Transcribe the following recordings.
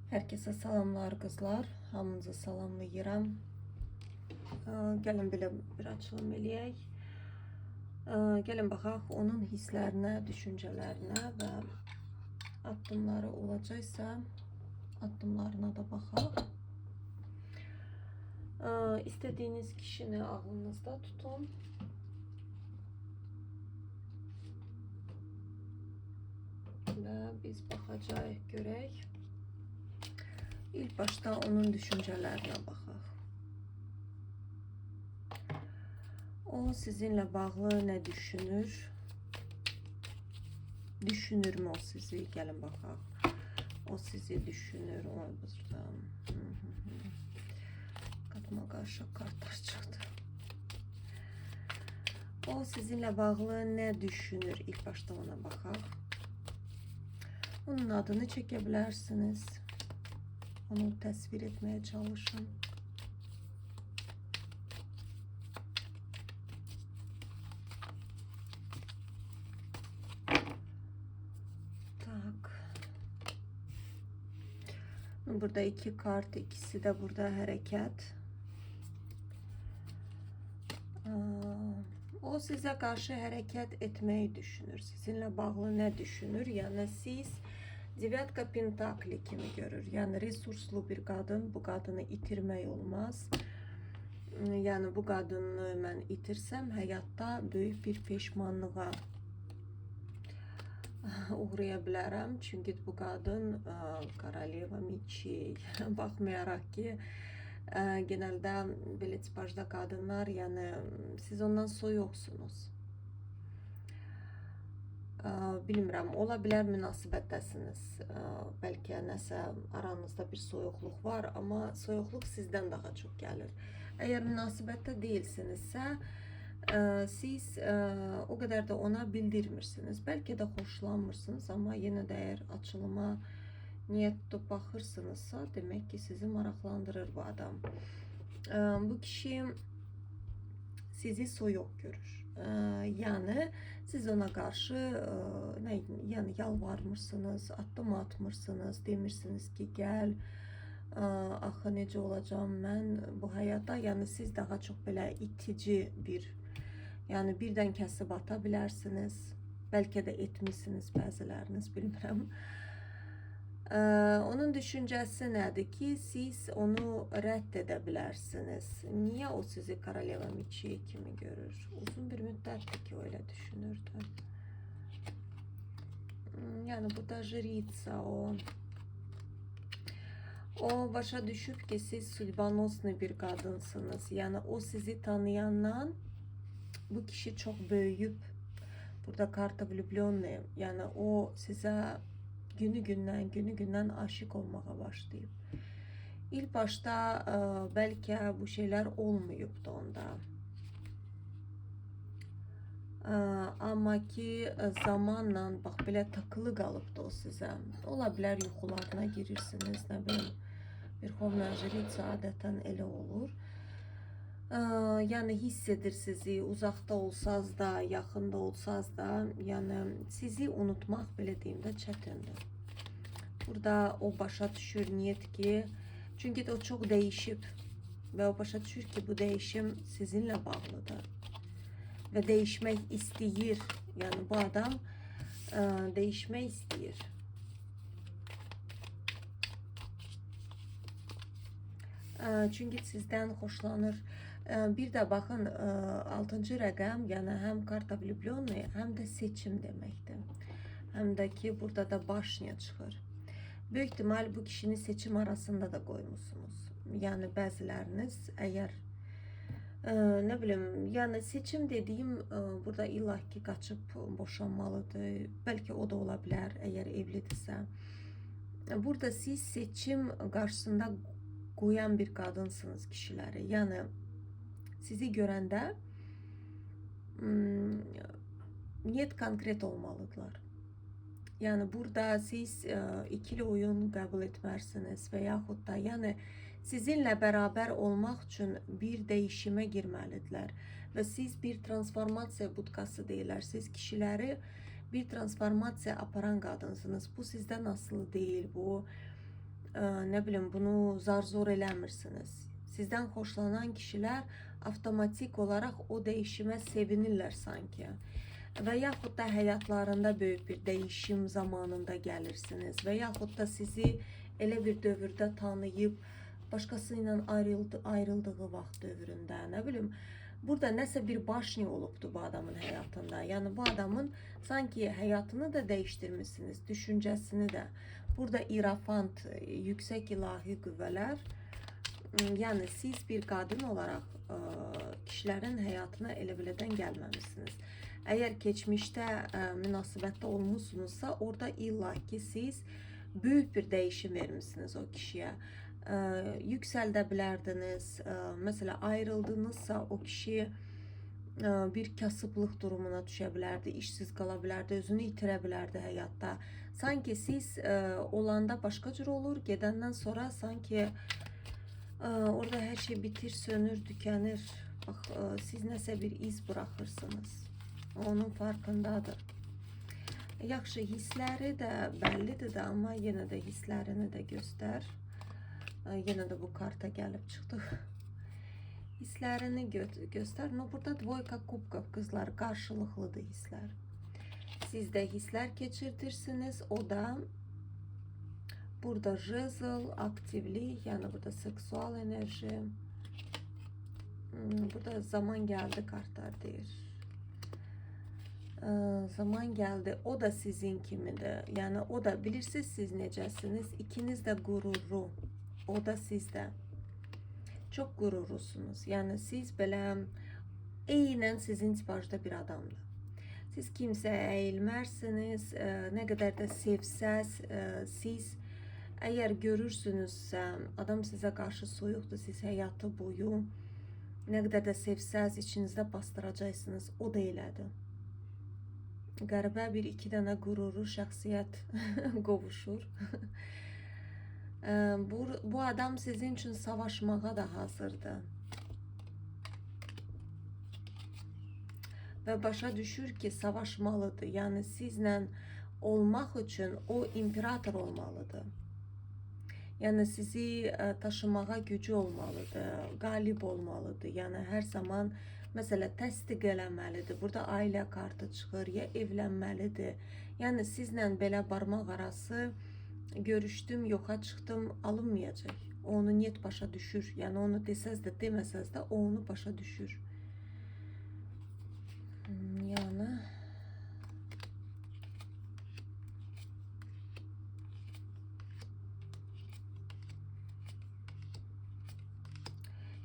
Herkese salamlar kızlar. Hamınızı salamlayıram. Gəlin belə bir açılım eləyək. Gəlin baxaq onun hisslərinə, düşüncələrinə və addımları olacaqsa addımlarına da baxaq. İstədiyiniz kişini ağlınızda tutun. Və biz baxacağıq, görək. İlk başta onun düşüncələrinə baxaq. O sizinle bağlı ne düşünür? Düşünür mü o sizi? Gəlin baxaq. O sizi düşünür. Oy burada. Qadıma qarşı kartlar çıxdı. O sizinle bağlı ne düşünür? İlk başta ona baxaq. Onun adını çəkə bilərsiniz. Onu təsvir etmeye çalışın. Tak. Burada iki kart, ikisi de burada hareket. O size karşı hareket etmeyi düşünür. Sizinle bağlı ne düşünür? Yani siz Devetka Pentakli kimi görür. Yani resurslu bir kadın. Bu kadını itirmək olmaz. Yani bu kadını mən itirsəm hayatta büyük bir peşmanlığa uğraya bilərəm. Çünki bu kadın Koroleva Meçi. Baxmayaraq ki genelde belə tipajda kadınlar, yani siz ondan soyuqsunuz. Bilmirəm, ola bilər münasibətdəsiniz. Bəlkə nəsə aranızda bir soyuqluq var, amma soyuqluq sizdən daha çox gəlir. Əgər münasibətdə deyilsinizsə, siz o qədər də ona bildirmirsiniz. Bəlkə də xoşlanmırsınız, amma yenə də əgər açılıma niyyət tutub baxırsınızsa, demək ki, sizi maraqlandırır bu adam. Bu kişi sizi soyuq görür. Yani siz ona karşı yani yalvarmırsınız, addım atmırsınız, demirsiniz ki gel, axı necə olacağım mən bu həyata. Yani siz daha çok belə itici bir, yani birdən kəsib ata bilərsiniz. Bəlkə də etmişsiniz bəziləriniz, bilmirəm. Onun düşüncəsi nədir ki, siz onu rədd edə bilərsiniz. Niyə o sizi Koroleva Meçi kimi görür? Uzun bir müddətdir ki, öyle düşünürdü. Yani burada Jriца o başa düşüb ki, siz судьбоносный bir kadınsınız. Yani o sizi tanıyandan bu kişi çok böyüyüb. Burada karta влюблённый. Yani o size günü gündən aşık olmağa başlayıb. İlk başta bəlkə bu şeyler olmayıbdı onda. Amma ki zamanla bax belə takılı qalıbdı o sizə. Ola bilər yuxularına girirsiniz, nə bilim. Verxovna Jriца adətən elə olur. Yani hiss edir sizi, uzakta olsaz da, yaxında olsaz da, yani sizi unutmaq belə deyim də çətindir. Burada o başa düşür niyet ki, çünkü de o çok değişip ve o başa düşür ki bu değişim sizinle bağlıdır ve değişmek istəyir. Yani bu adam değişmek istəyir. Çünkü sizden hoşlanır. Bir de bakın 6. rəqəm, yani hem karta влюблённый, hem de seçim demektir. Hem de ki burada da başnya çıxır. Büyük ihtimal bu kişinin seçim arasında da koymuşsunuz. Yani bəziləriniz eğer ne bileyim, yani seçim dediğim burada illah ki kaçıp boşanmalıdır. Belki o da olabilir eğer evlidirsə. Burada siz seçim karşısında koyan bir kadınsınız kişiləri. Yani sizi görəndə niyet konkret olmalıdırlar. Yani burada siz ikili oyun kabul etmərsiniz və yaxud da yani sizinle beraber olmaq üçün bir değişime girməlidirlər və siz bir transformasiya budkası deyirlər. Siz kişiləri bir transformasiya aparan qadınsınız. Bu sizdən asılı deyil. Bu ne bileyim bunu zar zor eləmirsiniz. Sizden hoşlanan kişiler avtomatik olarak o değişime sevinirler sanki. Və yaxud da həyatlarında böyük bir değişim zamanında gəlirsiniz və yaxud da sizi elə bir dövrdə tanıyıb başqası ilə ayrıldığı vaxt dövründə, nə bilim, burada nəsə bir başni olubdu bu adamın həyatında. Yəni bu adamın sanki həyatını da dəyişdirmişsiniz, düşüncəsini də. Burada irafant, yüksək ilahi qüvvələr, yəni siz bir qadın olaraq kişilərin həyatına elə belədən gəlməmişsiniz. Əgər keçmişdə münasibətdə olmuşsunuzsa, orada illa ki siz büyük bir değişim vermişsiniz o kişiye. Yükseldə bilərdiniz. Mesela ayrıldınızsa o kişi bir kasıblıq durumuna düşə bilərdi, işsiz qala bilərdi, özünü itirə bilərdi həyatda. Sanki siz olanda başqa cür olur, gedəndən sonra sanki orada hər şey bitir, sönür, tükənir. Bax, siz nəsə bir iz bırakırsınız. Onun farkındadır. Yaxşı, hissləri də bəllidir də, amma yenə də hisslərini də göstər. Yenə də bu karta gəlib çıxdı. Hisslərini göstər. No, burada dvoyka kubkov qızlar, qarşılıqlıdır hisslər. Siz də hisslər keçirdirsiniz, o da burada jezl, aktivlik, yəni burada seksual enerji. Burada zaman gəldi kartlar deyir. Zaman geldi. O da sizin kimidir. Yani o da bilirsiniz siz necəsiniz. İkiniz de gururlu. O da sizdə. Çok gururlusunuz. Yani siz belə eynən sizin tipajda bir adamdır. Siz kimsəyə əyilmərsiniz. Ne kadar da sevsəz, siz eğer görürsünüzsə, adam sizə qarşı soyuqdur, siz həyatı boyu ne kadar da sevsəz, içinizdə bastıracaqsınız. O da elədir. Qəribə bir iki dənə qürurlu şəxsiyyət qovuşur. Bu adam sizin için savaşmağa da hazırdır. Və başa düşür ki, savaşmalıdır. Yəni sizlə olmaq üçün o imperator olmalıdır. Yəni sizi taşımağa gücü olmalıdır, qalib olmalıdır. Yəni hər zaman mesela təsdiq eləməlidir. Burada ailə kartı çıxır, ya evlənməlidir. Yəni sizlə belə barmaq arası görüşdüm, yoxa çıxdım alınmayacaq. O onu niyet başa düşür. Yəni onu desəz də, deməsəz də o onu başa düşür.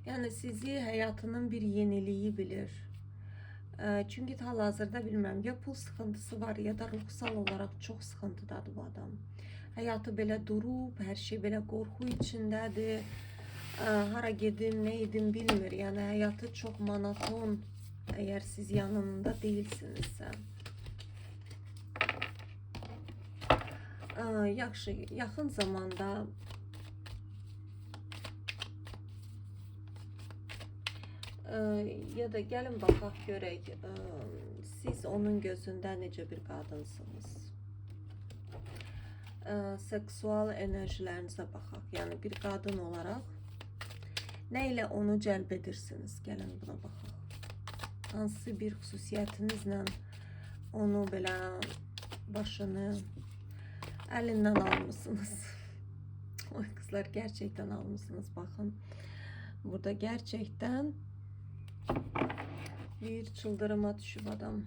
Yani sizi hayatının bir yeniliği bilir. Çünkü hal-hazırda bilmem ya pul sıkıntısı var ya da ruhsal olarak çok sıkıntıdadır bu adam. Hayatı belə durub, her şey belə qorxu içindədir. Hara gedim, ne edim bilmir. Yani hayatı çok monoton eğer siz yanında değilsinizsə. Yaxşı, yaxın zamanda ya da gəlin baxaq görək, siz onun gözündə necə bir qadınsınız. Seksual enerjilərinizə baxaq. Yəni bir qadın olaraq nə ilə onu cəlb edirsiniz? Gəlin buna baxaq. Hansı bir xüsusiyyətinizlə onu belə başını əlindən almışsınız. Oy kızlar, gerçekten almışsınız. Bakın burada gerçekten bir çıldırıma düşüp adam.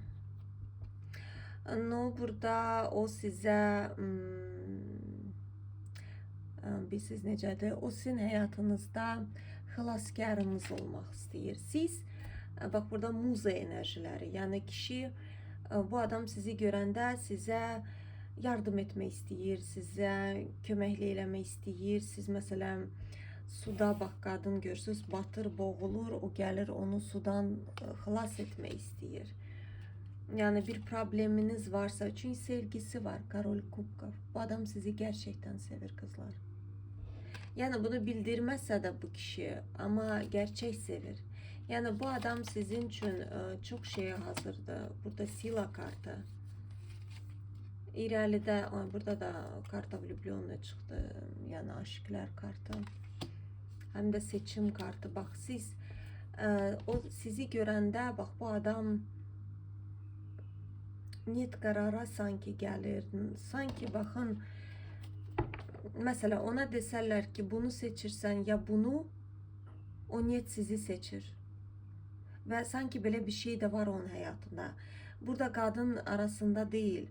No, burada o size siz necədir? O sizin həyatınızda xilaskarınız olmaq istəyir. Siz bak burada muza enerjiləri. Yəni kişi, bu adam sizi görəndə sizə yardım etmək istəyir, sizə köməklik eləmək istəyir. Siz məsələn suda bak qadın görürsünüz, batır, boğulur, o gəlir onu sudan xilas etmək istəyir. Yani bir probleminiz varsa, çünkü sevgisi var, Karol Kubkov. Bu adam sizi gerçekten sevir kızlar. Yani bunu bildirmezse de bu kişi, ama gerçek sevir. Yani bu adam sizin için çok şeye hazırdı. Burada Sila kartı. İrəlidə, burada da karta влюблённый çıxdı. Yəni aşıqlar kartı. Həm də seçim kartı. Bax siz o sizi görəndə bax bu adam net qərara sanki gəlir. Sanki baxın, mesela ona desələr ki bunu seçirsən ya bunu, o net sizi seçir. Ve sanki böyle bir şey de var onun hayatında. Burada kadın arasında değil.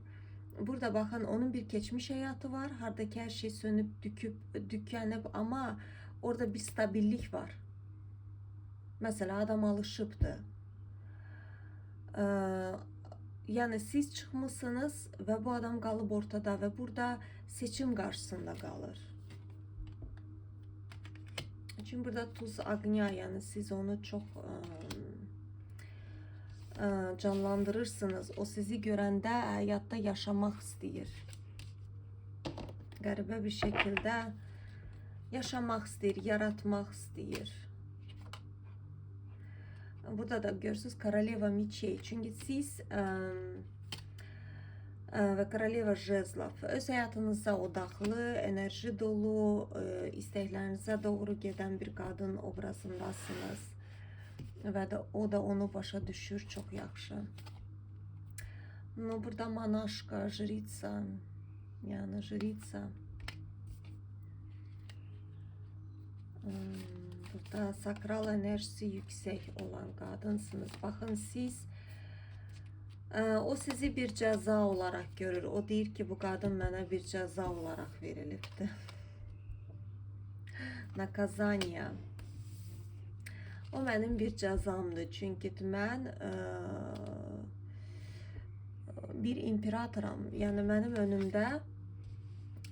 Burada bakın onun bir geçmiş hayatı var. Hardaki her şey sönüp tükenip ama orada bir stabillik var. Mesela adam alışıptı. Yani siz çıkmışsınız ve bu adam qalıb ortada ve burada seçim karşısında kalır. Çünkü burada tuz agnya, yani siz onu çok canlandırırsınız. O sizi görəndə hayatta yaşamak istəyir. Qəribə bir şekilde yaşamak istəyir, yaratmak istəyir. Burada da görürsünüz Koroleva Мечей. Çünkü siz ve Koroleva Jezlov öz hayatınıza odaklı, enerji dolu, isteklerinize doğru giden bir kadın obrazındasınız. Ve de o da onu başa düşür çok yaxşı. No, burada Manaşka, Jritsa, yani Jritsa. Burada sakral enerjisi yüksek olan kadınsınız. Bakın siz, o sizi bir ceza olarak görür. O deyir ki bu kadın bana bir ceza olarak verilibdi. Nakazanya. O benim bir cezamdı. Çünkü ben bir imperatoram. Yani benim önümde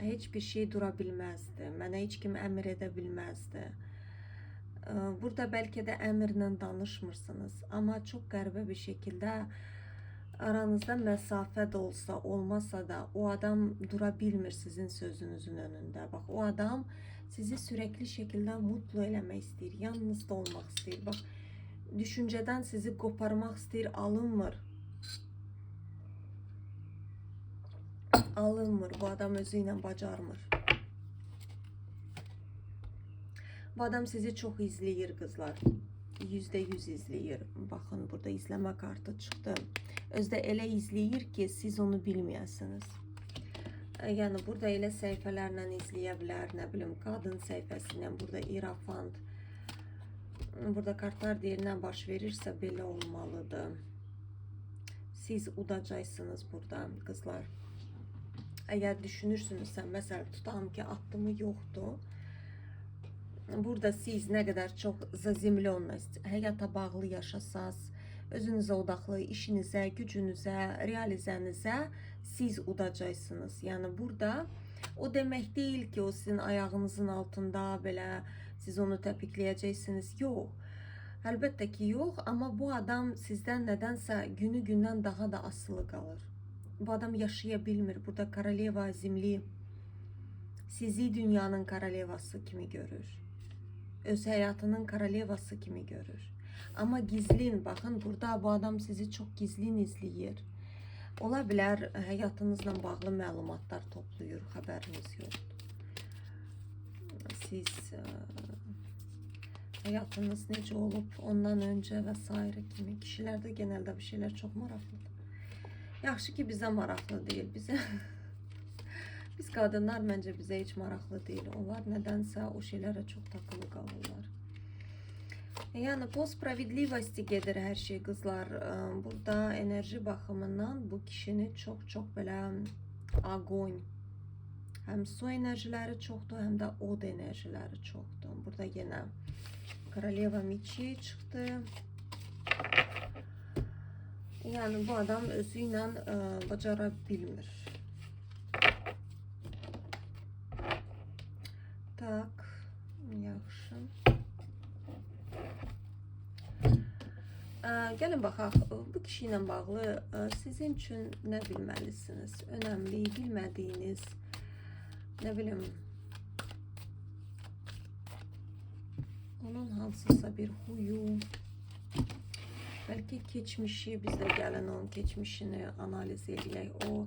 hiçbir şey durabilmezdi. Bana hiç kim emir edebilmezdi. Burada belki de emirle danışmırsınız. Ama çok garip bir şekilde aranızda mesafe de olsa olmasa da o adam durabilmir sizin sözünüzün önünde. Bak o adam sizi sürekli şekilde mutlu eləmək istəyir, yanınızda olmaq istəyir. Bak düşünceden sizi koparmak istəyir, alınmır. Alınmır, bu adam özüyle bacarmır. Bu adam sizi çok izleyir kızlar. %100 izleyir. Bakın burada izleme kartı çıktı. Özde elə izleyir ki siz onu bilməyəsiniz. Yani burada elə səhifələrlə izləyə bilər, nə bilim kadın səhifəsindən, burada irafant. Burada kartlar deyir nə baş verirsə belə olmalıdır. Siz udacaqsınız burada kızlar. Eğer düşünürsünüzsə, mesela tutalım ki attımı yoktu. Burada siz ne kadar çok zazimlonность, hayata bağlı yaşasaz, özünüze odaklı, işinize, gücünüze, realizənizə siz udacaqsınız. Yani burada o demek değil ki o sizin ayağınızın altında böyle siz onu təpikləyəcəksiniz. Yok. Elbette ki yok, ama bu adam sizden nedense günü gündən daha da asılı kalır. Bu adam yaşayabilmir. Burada Koroleva Zemli sizi dünyanın korolevası kimi görür. Öz hayatının korolevası kimi görür. Ama gizlin, bakın burada bu adam sizi çok gizlin izləyir. Ola bilər hayatınızla bağlı məlumatlar toplayır, xəbəriniz yoxdur. Siz hayatınız necə olub ondan önce vesaire kimi. Kişilerde genelde bir şeyler çok maraqlıdır. Yaxşı ki bize maraqlı değil. Biz kadınlar bence bize hiç maraqlı değil. Onlar nedense o şeylere çok takılı kalırlar. Yani po spravedlivosti gelir her şey kızlar. Burada enerji bakımından bu kişinin çok böyle agon. Hem su enerjileri çoktu hem de od enerjileri çoktu. Burada yine Koroleva Mечей çıktı. Yani bu adam özüyle bacarabilmir. Tak, yaxşı. Gəlin baxaq, bu kişi ilə bağlı sizin üçün nə bilməlisiniz? Önemli, bilmədiyiniz, nə bilim, onun hansısa bir huyu, belki keçmişi, bizə gəlin onun keçmişini analiz edək. O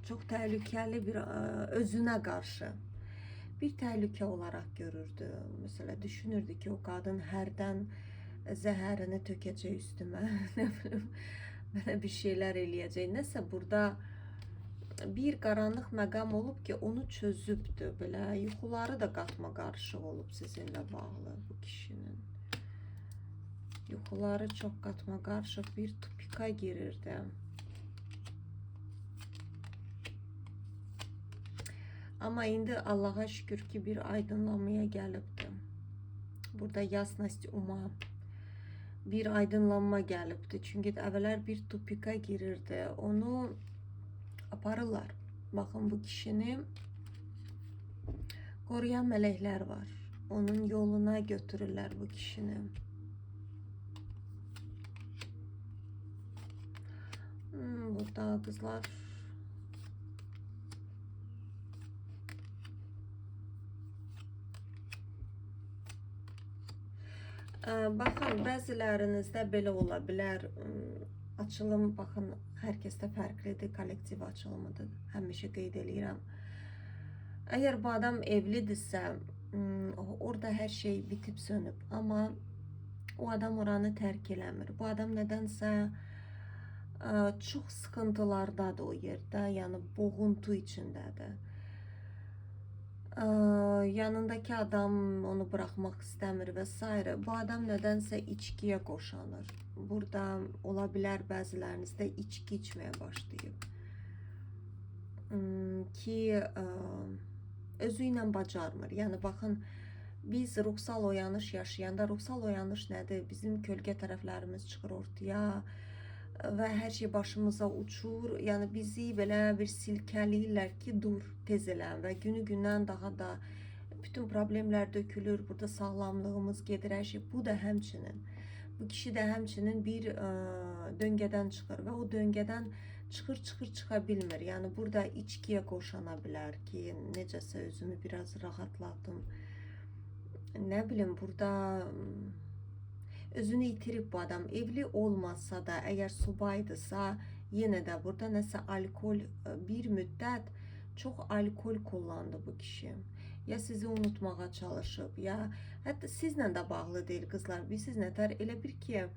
çok tehlikeli bir özüne karşı bir tehlike olarak görürdü. Mesela düşünürdü ki o kadın herden zehrini tökecek üstüme, ne bileyim, bana bir şeyler eləyəcək. Nəsə burada bir qaranlıq məqam olub ki, onu çözübdü. Belə yuxuları da qatma qarışıq olub sizinlə bağlı bu kişinin. Yuxuları çox qatma qarışıq bir tupika girirdi. Ama indi Allah'a şükür ki bir aydınlanmaya gəlibdi. Burada ясность uma bir aydınlanma gəlibdi. Çünki əvvəllər bir tupika girirdi. Onu aparırlar. Bakın bu kişini koruyan melekler var. Onun yoluna götürürler bu kişini. Burada kızlar bakın bəzilərinizdə belə ola bilər. Açılım bakın herkeste farklıdır, kolektiv açılımıdır. Həmişə qeyd edirəm. Eğer bu adam evlidirsə, orada her şey bitip sönüb, ama o adam oranı terk eləmir. Bu adam nədənsə çox sıkıntılardadır o yerdə, yəni boğuntu içindədir. Yanındaki adam onu bırakmak istəmir və s. Bu adam nədənsə içkiyə qoşanır. Burada ola bilər bəzilərinizdə içki içməyə başlayıb. Ki özü ilə bacarmır. Yəni baxın, biz ruhsal oyanış yaşayanda, ruhsal oyanış nədir? Bizim kölgə tərəflərimiz çıxır ortaya və hər şey başımıza uçur. Yəni bizi belə bir silkələyirlər ki, dur, tez elən və günü-gündən daha da bütün problemlər dökülür. Burada sağlamlığımız gedir, hər şey. Bu da həmçinin. Bu kişi də həmçinin bir döngədən çıxır və o döngədən çıxa bilmir. Yəni burada içkiyə qoşana bilər ki, necəsə özümü biraz rahatladım. Nə bilim, burada özünü itirib bu adam. Evli olmasa da, eğer subaydısa, yine de burada nəsə alkol, bir müddət çox alkol kullandı bu kişi. Ya sizi unutmağa çalışıb, ya hətta sizlə də bağlı deyil qızlar. Bilirsiniz nətər, elə bir ki,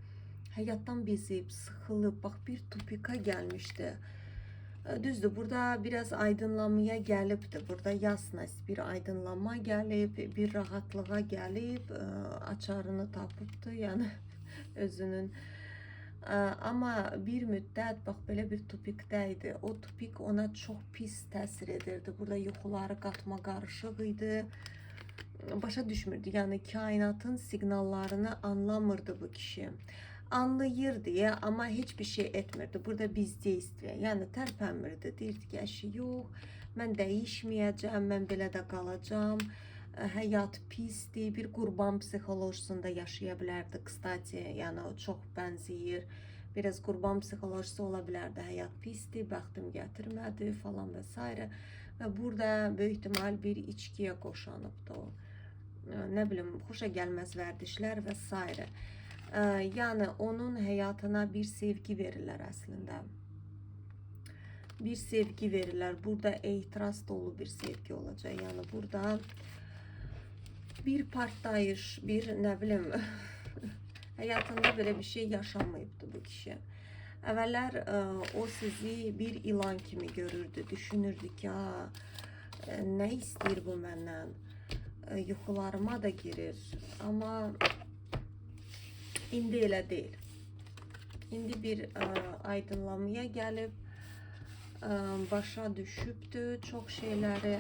həyatdan bezib, sıxılıb, bax bir tupika gəlmişdi. Düzdür, burada biraz aydınlanmaya gəlibdi. Burada ясность, bir aydınlanma gəlib, bir rahatlığa gəlib, açarını tapıbdı, yəni özünün. Ama bir müddət bax belə bir tupikdəydi. O tupik ona çox pis təsir edirdi. Burada yuxuları qatma qarışıq idi. Başa düşmürdü. Yəni kainatın siqnallarını anlamırdı bu kişi. Anlayır diye ama hiçbir şey etmirdi. Burada bizdeyiz diye. Yani tərpənmirdi. Deyirdi ki, əşi yox, mən dəyişməyəcəm, mən belə də qalacağım. Həyat pisdir. Bir qurban psixolojisində yaşaya bilərdi. Kstati, yəni o çox bənzəyir. Biraz qurban psixolojisi ola bilərdi. Həyat pisdir, bəxtim gətirmədi falan və s. Və burada böyük ihtimal bir içkiyə qoşanıbdı o. Nə bilim, xoşa gəlməz vərdişlər və s. Yani onun hayatına bir sevgi verirler aslında. Bir sevgi verirler. Burada etiraz dolu bir sevgi olacak. Yani burada bir partlayış, bir ne bileyim hayatında böyle bir şey yaşamayıptı bu kişi. Evveler o sizi bir ilan kimi görürdü. Düşünürdü ki, ne istəyir bu məndən? Yuxularıma da girir. Ama İndi elə deyil. İndi bir aydınlamaya gəlib, başa düşübdü çox şeyləri.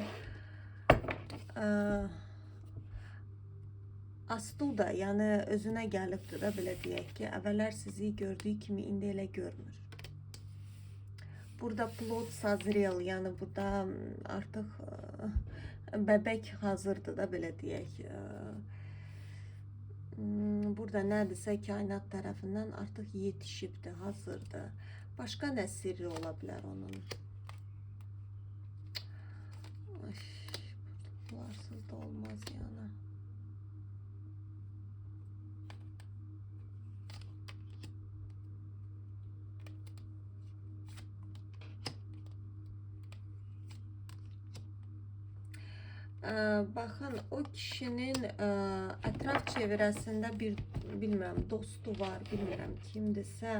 Astuda, yəni özünə gəlibdi də, belə deyək ki, əvvəllər sizi gördüyü kimi indi elə görmür. Burada plod sazrel, yəni burada artıq bəbək hazırdır da, belə deyək. Burada nədirsə kainat tərəfindən artıq yetişibdi, hazırdır. Başqa nə sirri ola bilər onun? Bunlarsız da olmaz yəni. Baxın, o kişinin ətraf çevrəsində bir, bilmirəm, dostu var, bilmirəm kimdirsə,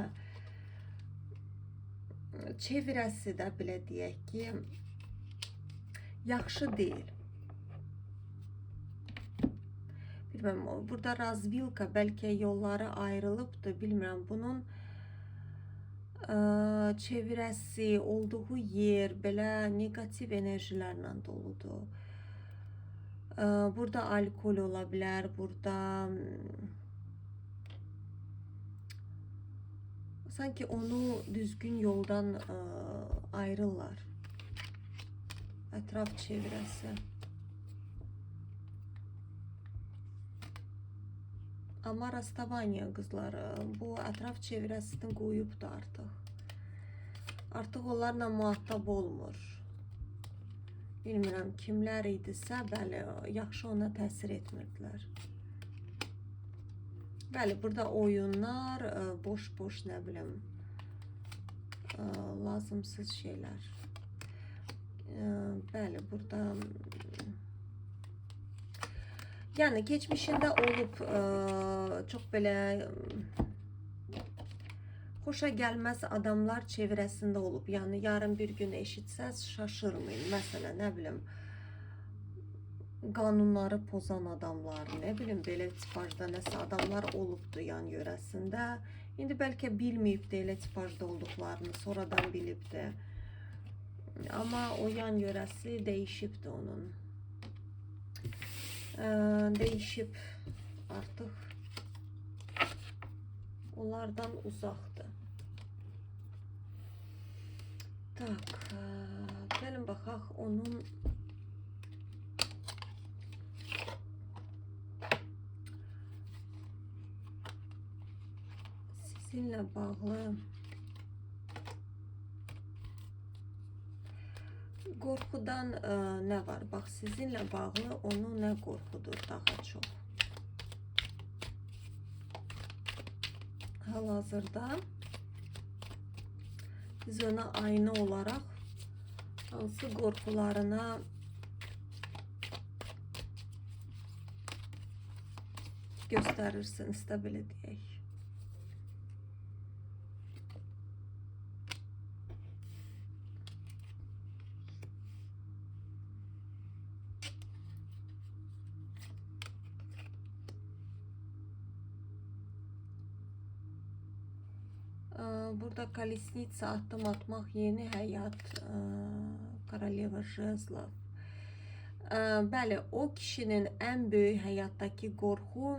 çevrəsi də belə deyək ki, yaxşı deyil. Bilmirəm, burada razvilka, bəlkə yolları ayrılıbdır, bilmirəm. Bunun çevrəsi, olduğu yer belə negativ enerjilərlə doludur. Burada alkol ola bilər, burada sanki onu düzgün yoldan ayrırlar. Ətraf çevrəsi. Amma rastavaniya qızlar, bu ətraf çevrəsini qoyubdu artıq. Artıq onlarla muhattab olmur. Bilmirəm, kimlər idisə, bəli, yaxşı ona təsir etmirdilər. Bəli, burada oyunlar, boş-boş, nə bilim, lazımsız şeylər. Bəli, burada yəni keçmişində olub, çox belə xoşa gəlməz adamlar çevrəsində olub. Yəni yarın bir gün eşitsəz şaşırmayın. Məsələn, nə bilim, qanunları pozan adamlar, nə bilim, belə tipajda nəsə adamlar olubdu yan yörəsində. İndi bəlkə bilməyibdi elə tipajda olduqlarını, sonradan bilibdi. Amma o yan yörəsi dəyişibdi onun. Değişip artık onlardan uzaqdır. Tak, gəlin baxaq onun sizinlə bağlı qorxudan nə var? Bax, sizinlə bağlı onu nə qorxudur daha çox? Hal-hazırda siz ona ayna olaraq hansı qorxularına göstərirsiniz də, belə deyək. Burada kolesnitsa, addım atmaq, yeni həyat, Koroleva Jezlov. Bəli, o kişinin ən böyük həyatdakı qorxu,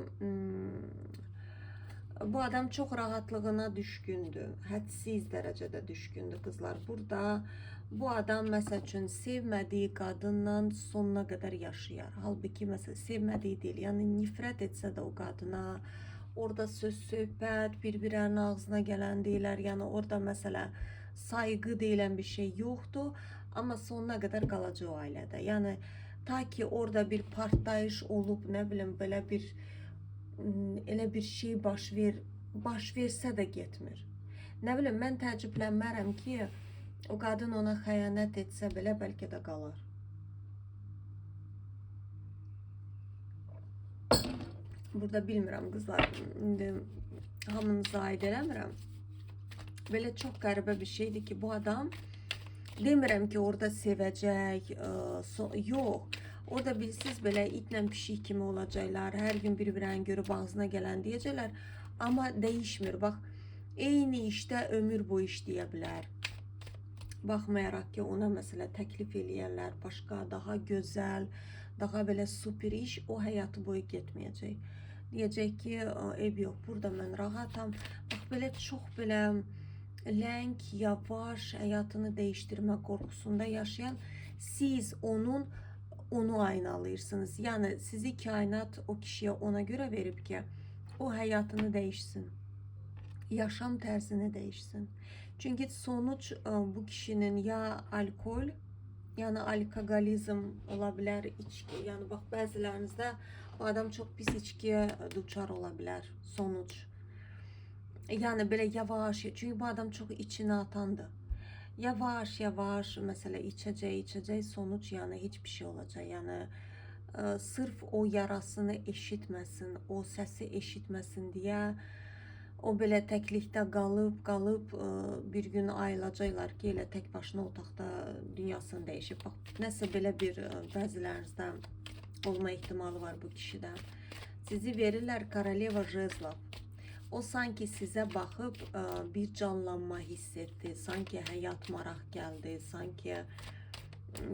bu adam çox rahatlığına düşkündür, hədsiz dərəcədə düşkündür qızlar. Burada bu adam məsəl üçün sevmədiyi qadınla sonuna qədər yaşayar. Halbuki məsəl sevmədiyi deyil, yəni nifrət etsə də o qadına, orada söz söhbət, bir-birlərinin ağzına gələn deyilər, yəni orada məsələ sayğı deyilən bir şey yoxdur, amma sonuna qədər qalacaq o ailədə. Yəni ta ki orada bir partlayış olub, nə bilim, belə bir elə bir şey baş versə də getmir. Nə bilim, mən təəccüblənmərəm ki, o qadın ona xəyanət etsə belə bəlkə də qalar. Burada bilmirəm qızlar, indi hamınıza aid eləmirəm. Belə çox qəribə bir şeydir ki, bu adam, demirəm ki, orada sevəcək, yox. Orada bilsiz belə itlə pişik kimi olacaqlar, hər gün bir-birlərini görüb ağzına gələn deyəcəklər, amma dəyişmir. Bax, eyni işdə ömür boyu işləyə bilər. Baxmayaraq ki, ona məsələ təklif eləyərlər, başqa, daha gözəl, daha belə super iş, o həyatı boyu getməyəcək. Deyəcək ki, ev yox, burada mən rahatam. Bax, belə çox belə ləng, yavaş həyatını dəyişdirmə qorxusunda yaşayan, siz onu aynalayırsınız. Yəni sizi kainat o kişiyə ona görə verib ki, o həyatını dəyişsin, yaşam tərzini dəyişsin. Çünki sonuç bu kişinin ya alkol, yəni alkoqolizm ola bilər, içki. Yəni bax, bəzilərinizdə bu adam çox pis içkiyə duçar ola bilər, sonuç. Yəni belə yavaş, çünki bu adam çox içinə atandır. Yavaş, yavaş, məsələ içəcək, sonuç, yəni heç bir şey olacaq. Yəni sırf o yarasını eşitməsin, o səsi eşitməsin deyə o belə təklikdə qalıb bir gün ayılacaqlar ki, elə tək başına otaqda dünyasını dəyişib. Bax, nəsə belə bir bəzilərinizdə olma ehtimalı var bu kişidə. Sizi verirlər Koroleva Jezlov. O sanki sizə baxıb bir canlanma hiss etdi, sanki həyat maraq gəldi, sanki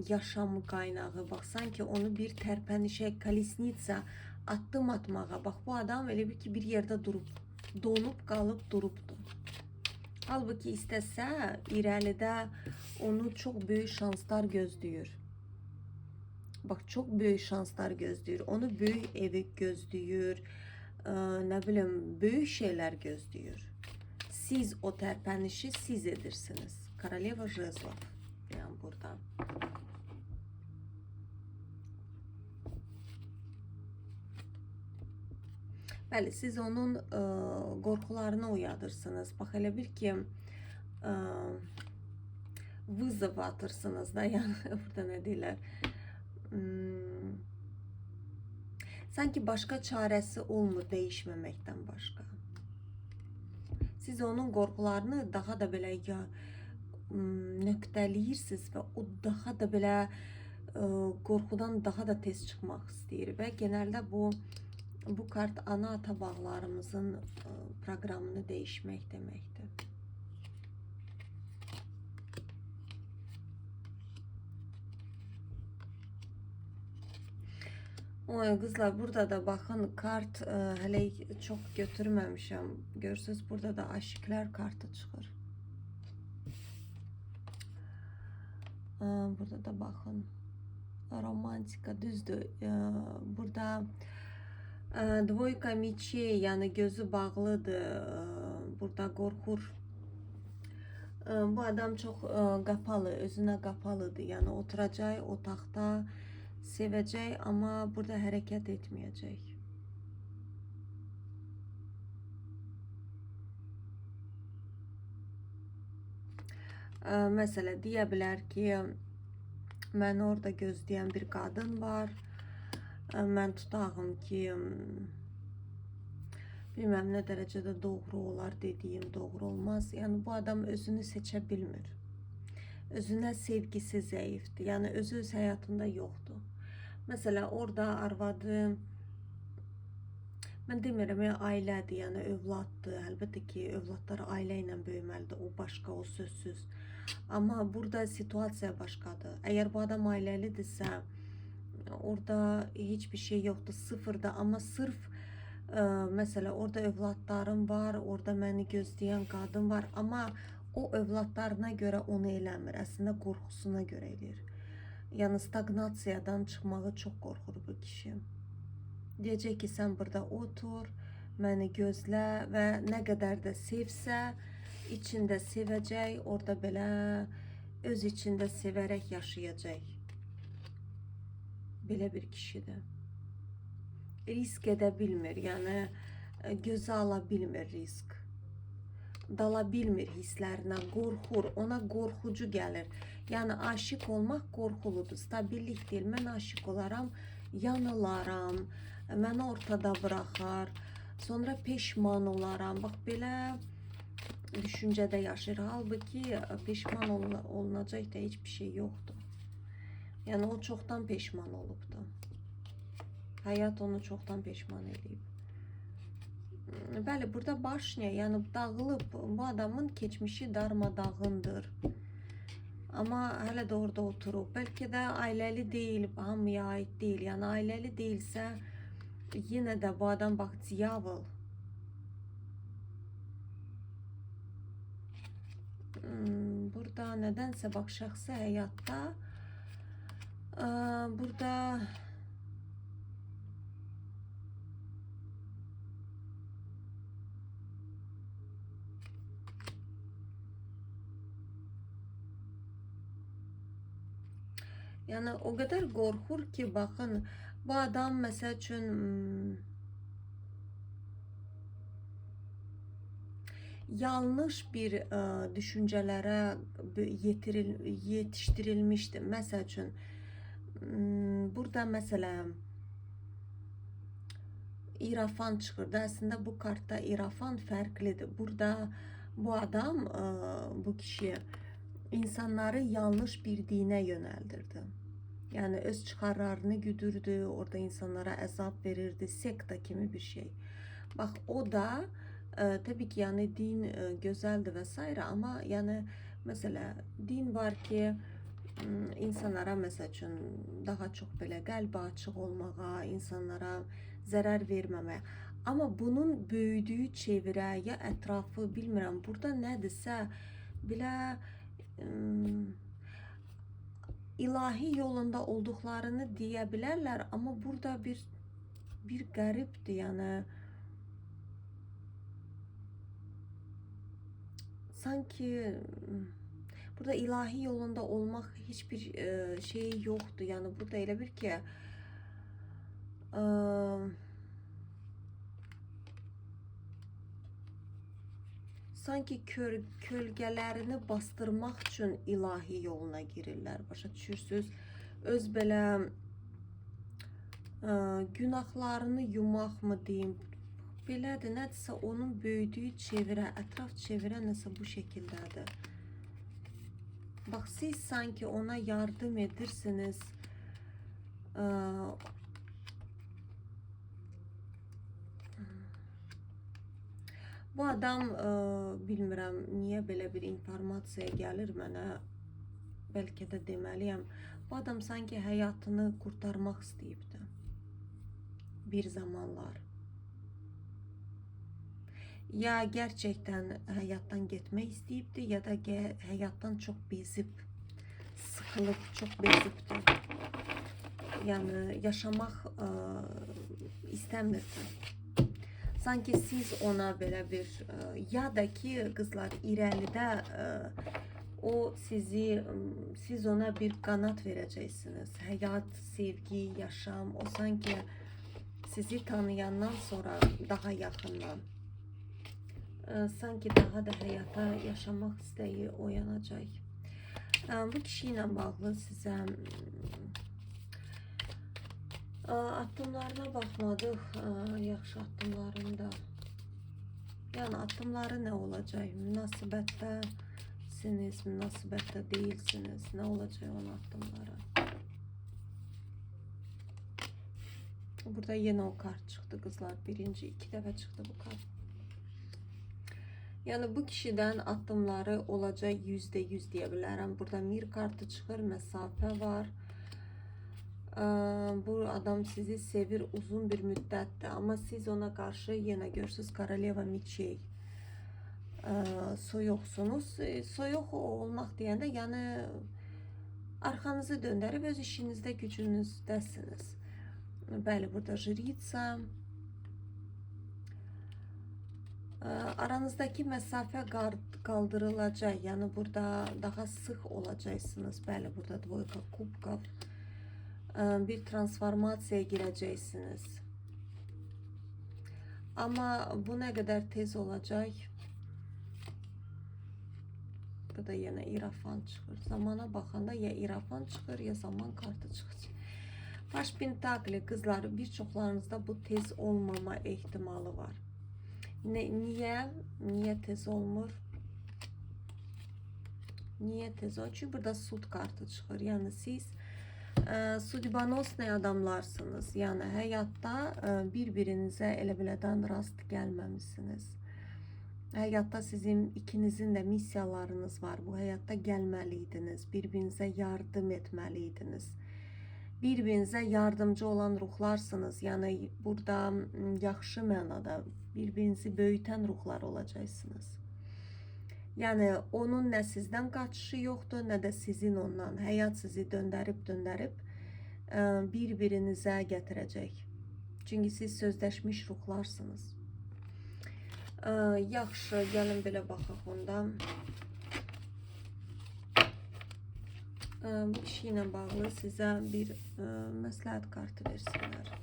yaşam qaynağı, bax, sanki onu bir tərpənişə, kolesnitsa addım atmağa, bax, bu adam elə bir ki, bir yerdə durub, donup qalıb durubdu. Halbuki istəsə, irəlidə onu çox böyük şanslar gözləyir. Bax, çox böyük şanslar gözləyir. Onu böyük evi gözləyir, nə bilim, böyük şeylər gözləyir. Siz o tərpənişi siz edirsiniz. Koroleva Jezlov. Yəni burada. Bəli, siz onun qorxularını uyadırsınız. Bax, elə bir ki, vızov atırsınız da, yəni burada nə deyirlər? Sanki başqa çarəsi olmur dəyişməməkdən başqa. Siz onun qorxularını daha da belə nöqtələyirsiniz və o daha da belə qorxudan daha da tez çıxmaq istəyir və genəldə bu kart ana-ata bağlarımızın proqramını dəyişmək deməkdir. Oy qızlar, burada da baxın, kart hələ çox götürməmişəm. Görürsünüz, burada da aşıklar kartı çıxır. Burada da baxın, romantika, düzdür. Burada dvoyka miçey, yəni gözü bağlıdır, burada qorxur. Bu adam çox qapalı, özünə qapalıdır, yəni oturacaq otaqda, sevəcək, amma burada hərəkət etməyəcək. Məsələn, deyə bilər ki, mən orada gözləyən bir qadın var, mən tutağım ki, bilməm nə dərəcədə doğru olar dediyim, doğru olmaz. Yəni, bu adam özünü seçə bilmir. Özünə sevgisi zəifdir, yəni özü öz həyatında yoxdur. Məsələn, orada arvadı, mən demirəm, ailədir, yəni övladdır. Əlbəttə ki, övladlar ailə ilə böyüməlidir, o başqa, o sözsüz. Amma burada situasiya başqadır. Əgər bu adam ailəlidirsə, orada heç bir şey yoxdur, sıfırda. Amma sırf, məsələn, orada övladlarım var, orada məni gözləyən qadın var. Amma o övladlarına görə onu eləmir, əslində qorxusuna görə eləyir. Yəni, stagnasiyadan çıxmağı çox qorxur bu kişi. Deyəcək ki, sən burada otur, məni gözlə və nə qədər də sevsə, içində sevəcək, orada belə öz içində sevərək yaşayacaq. Belə bir kişidir. Risk edə bilmir, yəni gözə ala bilmir risk. Dala bilmir hisslərinə, qorxur, ona qorxucu gəlir. Yəni, aşıq olmaq qorxuludur, stabillik deyil. Mən aşıq olaram, yanılaram, məni ortada buraxar, sonra peşman olaram. Bax, belə düşüncədə yaşayır. Halbuki peşman olunacaq da heç bir şey yoxdur. Yəni, o çoxdan peşman olubdur. Həyat onu çoxdan peşman edib. Bəli, burada başnya, yəni dağılıb, bu adamın keçmişi darmadağındır. Amma hələ də orada oturub. Bəlkə də ailəli deyil, hamıya aid deyil. Yəni, ailəli deyilsə, yenə də bu adam, bax, diyavol. Burada nədənsə, bax, şəxsi həyatda, burada yəni o qədər qorxur ki, baxın, bu adam məsəl üçün yanlış bir düşüncələrə yetişdirilmişdir. Məsəl üçün, burada məsələn, İrafan çıxırdı. Əslində bu kartda İrafan fərqlidir. Burada bu adam, bu kişi insanları yanlış bir dinə yönəldirdi. Yəni öz çıxarlarını güdürdü, orada insanlara əzab verirdi, sekta kimi bir şey. Bax, o da təbii ki, yəni din gözəldir və s. amma yəni məsələ din var ki, insanlara məsəl üçün daha çox belə qəlbi açıq olmağa, insanlara zərər verməməyə. Amma bunun böyüdüyü çevrə ya ətrafı bilmirəm, burada nədirsə belə ilahi yolunda olduqlarını deyə bilərlər, amma burada bir qəribdir, yəni sanki burada ilahi yolunda olmaq heç bir şey yoxdur. Yəni burada elə bir ki, sanki kölgələrini bastırmaq üçün ilahi yoluna girirlər. Başa düşürsünüz? Öz belə günahlarını yumaq mı deyim? Belədir, nədirsə onun böyüdüyü çevrə, ətraf çevrə nəsə bu şəkildədir. Bax, siz sanki ona yardım edirsiniz. Bu adam, bilmirəm, niyə belə bir informasiya gəlir mənə, bəlkə də deməliyəm. Bu adam sanki həyatını qurtarmaq istəyibdi. Bir zamanlar. Ya gerçekten hayattan getmək istəyibdi, ya da hayattan çok bezip, sıkılıp, çok bezipdi. Yani yaşamaq istəmirdi. Sanki siz ona belə bir, ya da ki qızlar irəlidə o siz ona bir qanat verəcəksiniz. Həyat, sevgi, yaşam, o sanki sizi tanıyandan sonra daha yaxından. Sanki daha da həyata yaşamaq istəyi oyanacaq. Bu kişi ilə bağlı sizə addımlarına baxmadıq, yaxşı addımlarında. Yəni addımları nə olacaq? Münasibətdəsiniz, münasibətdə deyilsiniz. Nə olacaq onun addımları? Burada yenə o kart çıxdı qızlar. Birinci, 2 dəfə çıxdı bu kart. Yəni bu kişidən addımları olacaq %100 deyə bilərəm. Burada mir kartı çıxır, məsafə var. Bu adam sizi sevir uzun bir müddətdir, amma siz ona qarşı yenə görürsünüz Koroleva Miçey. Soyuqsunuz. Soyuq olmaq deyəndə, yəni arxanızı döndərib öz işinizdə, gücünüzdəsiniz. Bəli, burada Jritsa. Aranızdaki məsafə qaldırılacaq. Yəni burada daha sıx olacaqsınız. Bəli, burada Dvoyka Kubkov. Bir transformasiyaya girəcəksiniz. Amma bu nə qədər tez olacaq? Burada yenə İrafan çıxır. Zamana baxanda ya İrafan çıxır, ya zaman kartı çıxır. Baş Pentakli qızlar, bir çoxlarınızda bu tez olmama ehtimalı var. Niyə tez olmur? Niyə tez olmur? Çünki burada sud kartı çıxır. Yəni siz sudbanosnay adamlarsınız. Yəni həyatda bir-birinizə elə belədən rast gəlməmisiniz. Həyatda sizin ikinizin də missiyalarınız var. Bu həyatda gəlməliydiniz. Bir-birinizə yardım etməliydiniz. Bir-birinizə yardımcı olan ruhlarsınız. Yəni burada yaxşı mənada bir-birinizi böyütən ruhlar olacaqsınız. Yəni onun nə sizdən qaçışı yoxdur, nə də sizin ondan. Həyat sizi döndərib bir-birinizə gətirəcək. Çünki siz sözləşmiş ruhlarsınız. Yaxşı, gəlin belə baxaq ondan. Bu kişi ilə bağlı sizə bir məsləhət kartı versinlər.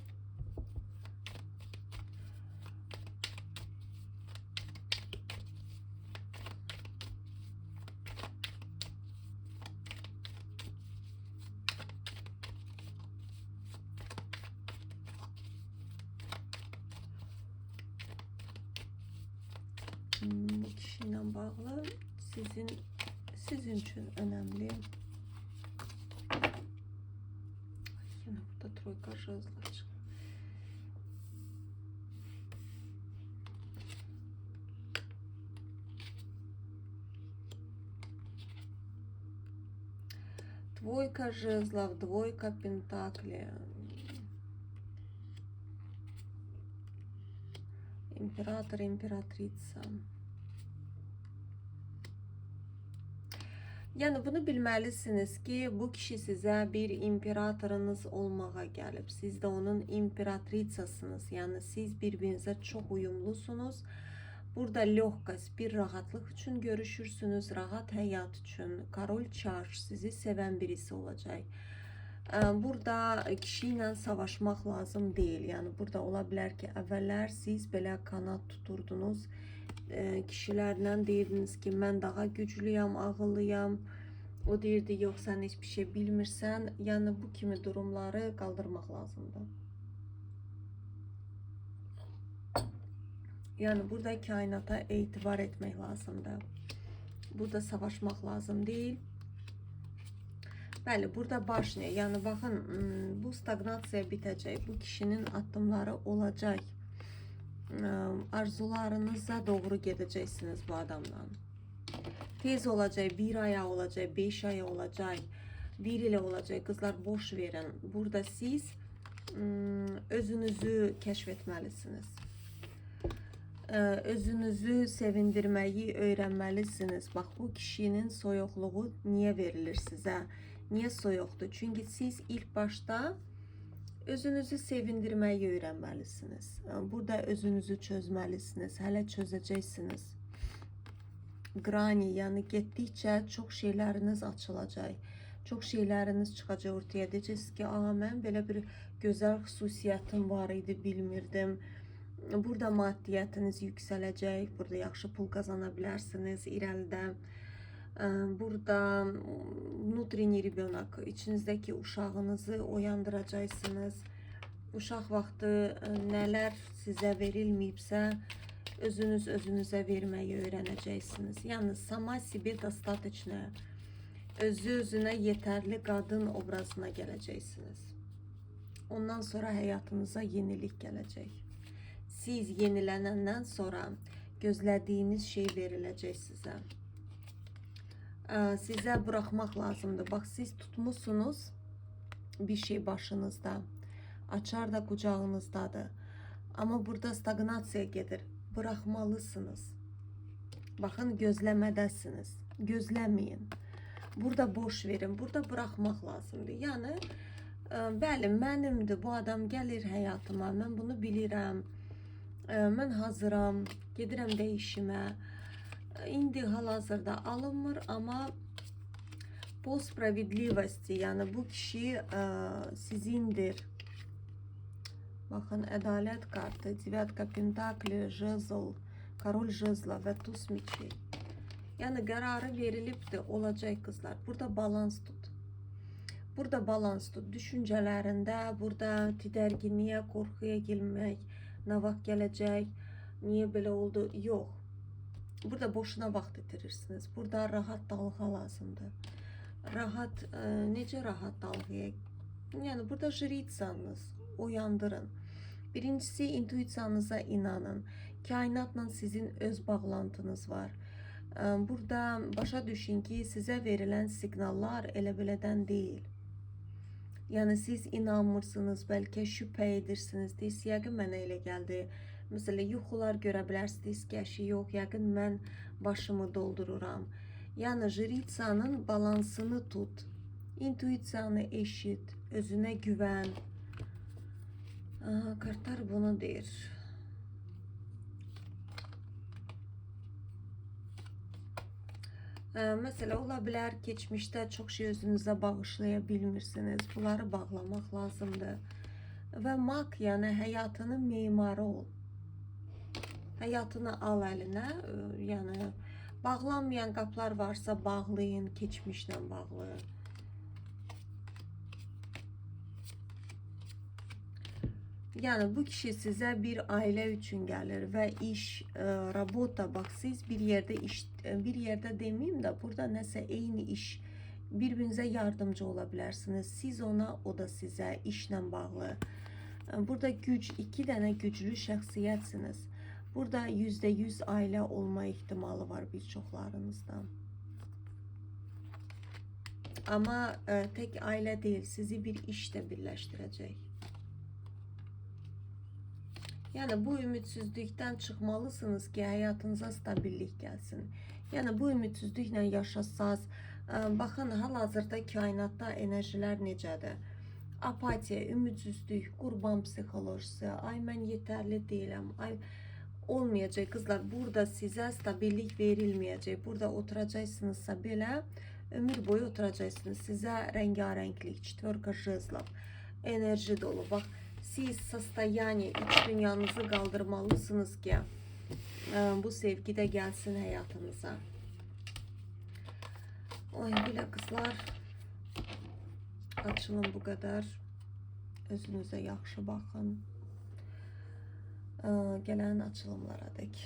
Bu kişiyle bağlı sizin için önemli. Yine burada troyka jezlov çıktı. Двойка жезлов, двойка пентаклей. İmparator, imperatriца. Yani bunu bilməlisiniz ki, bu kişi sizə bir imperatorunuz olmağa gəlib. Siz də onun imperatritsasınız. Yəni siz bir-birinizə çox uyumlusunuz. Burada ləhqas bir rahatlıq üçün görüşürsünüz, rahat həyat üçün. Korol çarş sizi sevən birisi olacaq. Burada kişi ilə savaşmaq lazım deyil. Yəni burada ola bilər ki, əvvəllər siz belə kanat tuturdunuz. Kişilərlə deyirdiniz ki, mən daha güclüyəm, ağıllıyam. O deyirdi, yox, sən heç bir şey bilmirsən. Yəni bu kimi durumları qaldırmaq lazımdır. Yəni burada kainata etibar etmək lazımdır. Burada savaşmaq lazım deyil. Bəli, burada baş nə? Yəni baxın, bu stagnasiya bitəcək. Bu kişinin addımları olacaq. Arzularınıza doğru gedəcəksiniz bu adamdan. Tez olacaq, 1 aya olacaq, 5 aya olacaq, 1 ilə olacaq. Qızlar, boş verin. Burada siz özünüzü kəşf etməlisiniz. Özünüzü sevindirməyi öyrənməlisiniz. Bax, bu kişinin soyuqluğu niyə verilir sizə? Niyə soyuqdur? Çünki siz ilk başda özünüzü sevindirməyi öyrənməlisiniz. Burada özünüzü çözməlisiniz. Hələ çözəcəksiniz. Qrani, yəni getdikcə çox şeyləriniz açılacaq. Çox şeyləriniz çıxacaq ortaya. Deyəcəksiniz ki, mən belə bir gözəl xüsusiyyətim var idi, bilmirdim. Burada maddiyyətiniz yüksələcək. Burada yaxşı pul qazana bilərsiniz irəlidə. Burada внутренний ребенок, içinizdeki uşağınızı oyandıracaqsınız. Uşaq vaxtı nələr sizə verilməyibsə, özünüz özünüzə verməyi öyrənəcəksiniz. Yəni, sama себе достаточная, özü özünə yetərli qadın obrazına gələcəksiniz. Ondan sonra həyatınıza yenilik gələcək. Siz yenilənəndən sonra gözlədiyiniz şey veriləcək sizə. Sizə buraxmaq lazımdır. Bax, siz tutmuşsunuz bir şey başınızda. Açar da qucağınızdadır. Amma burada stagnasiya gedir. Buraxmalısınız. Baxın, gözləmədəsiniz. Gözləməyin. Burada boş verin. Burada buraxmaq lazımdır. Yəni, bəli, mənimdir. Bu adam gəlir həyatıma. Mən bunu bilirəm. Mən hazıram. Gedirəm dəyişimə. İndi hal-hazırda alınmır, amma po spravedlivosti, yəni bu kişi sizindir. Baxın, ədalət kartı, deviatka pentakli, jezl, korol jezla və tuz meçi. Yəni qərarı verilibdir, olacaq qızlar. Burada balans tut. Burada balans tut. Düşüncələrində, burada tədərginliyə, qorxuya girmək, nə vaxt gələcək, niyə belə oldu? Yox. Burada boşuna vaxt itirirsiniz. Burada rahat dalğa lazımdır. Rahat, necə rahat dalğaya? Yəni, burada jritsanız, oyandırın. Birincisi, intuisiyanıza inanın. Kainatla sizin öz bağlantınız var. Burada başa düşün ki, sizə verilən siqnallar elə belədən deyil. Yəni, siz inanmırsınız, bəlkə şübhə edirsiniz. Deyirsiniz, yəqin mənə elə gəldi. Mesela yuxular görə bilərsiniz ki, əşi yox, yəqin mən başımı doldururam. Yəni, jritsanın balansını tut. İntuisiyanı eşit, özünə güvən. Kartlar bunu deyir. Mesela ola bilər, keçmişdə çox şey özünüzə bağışlaya bilmirsiniz. Bunları bağlamaq lazımdır. Və maq, yəni həyatının memarı ol. Həyatını al əlinə, yəni bağlanmayan qapılar varsa bağlayın, keçmişlə bağlı. Yani bu kişi size bir aile için gelir ve iş, rabota, bak siz bir yerde bir yerde demeyeyim de burada neyse aynı iş, birbirinize yardımcı olabilirsiniz. Siz ona, o da size işle bağlı. Burada güç, iki tane güçlü şəxsiyyətsiniz. Burada %100 aile olma ihtimali var birçoklarınızda. Ama tek aile değil, sizi bir işte birleştirecek. Yani bu ümitsizlikten çıkmalısınız ki hayatınıza stabillik gelsin. Yani bu ümitsizlikle yaşasaz, bakın hal-hazırda kainatda enerjilər necədir? Apatiya, ümitsizlik, qurban psixolojisi, ay mən yetərli deyiləm, ay olmayacak kızlar. Burada size stabillik verilmeyecek. Burada oturacaksınızsa belə ömür boyu oturacaksınız. Size rengarenklik, четверка жезлов, enerji dolu. Bak siz состояние, iç dünyanızı kaldırmalısınız ki bu sevgi de gelsin hayatınıza. Oy bile kızlar, açılım bu kadar. Özünüze yaxşı baxın. Gələn açılımlara dək.